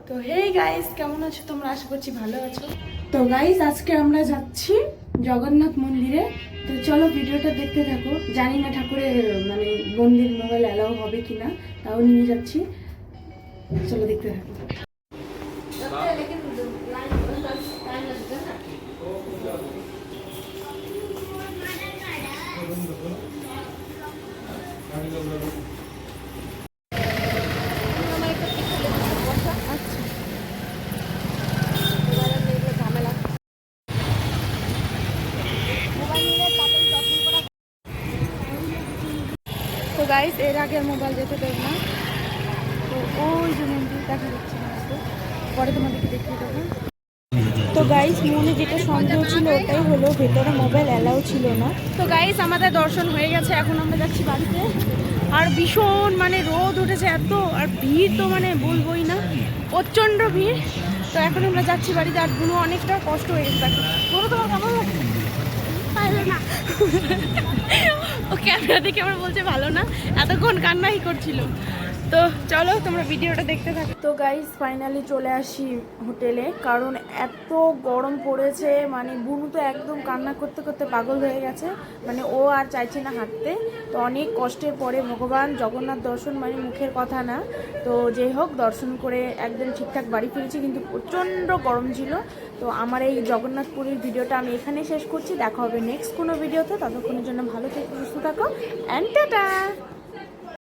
তো hey guys, কেমন আছো তোমরা? আশা করছি ভালো আছো। তো গাইস, আজকে আমরা যাচ্ছি জগন্নাথ মন্দিরে। তো চলো ভিডিওটা দেখতে থাকো। জানি না ঠাকুরের মানে মন্দির মোবাইল অ্যালাউ হবে কিনা, তাও নিয়ে যাচ্ছি। চলো দেখতে থাকো। তো গাইস, এর আগে মোবাইল যেতে দেব না। তো ওই যে মন্দির দেখা যাচ্ছে না, তো পরে তোমাদেরকে দেখিয়ে দেবো। তো গাইস, মনে যেটা সন্দেহ ছিল ওটাই হলো, ভেতরে মোবাইল অ্যালাউ ছিল না। তো গাইস, আমাদের দর্শন হয়ে গেছে, এখন আমরা যাচ্ছি বাড়িতে। আর ভীষণ মানে রোদ উঠেছে এত, আর ভিড় তো মানে বলবোই না, প্রচণ্ড ভিড়। তো এখন আমরা যাচ্ছি বাড়িতে। আর বুনো অনেকটা কষ্ট হয়ে গেছে। বুনো, তোমার কেমন লাগছে? ভালো না। ও ক্যামেরা দেখে আমার বলছে ভালো না, এতক্ষণ কান্নাই করছিল। তো চলো তোমরা ভিডিওটা দেখতে থাকো। তো গাইস, ফাইনালি চলে আসি হোটেলে, কারণ এত গরম পড়েছে, মানে বুনু তো একদম কান্না করতে করতে পাগল হয়ে গেছে। মানে ও আর চাইছে না হাঁটতে। তো অনেক কষ্টের পরে ভগবান জগন্নাথ দর্শন মানে মুখের কথা না। তো যেই হোক, দর্শন করে একদম ঠিকঠাক বাড়ি ফিরেছি, কিন্তু প্রচণ্ড গরম ছিল। তো আমার এই জগন্নাথপুরীর ভিডিওটা আমি এখানেই শেষ করছি। দেখা হবে নেক্সট কোনো ভিডিওতে। ততক্ষণের জন্য ভালো থেকে সুস্থ থাকো, অ্যান্ড টাটা।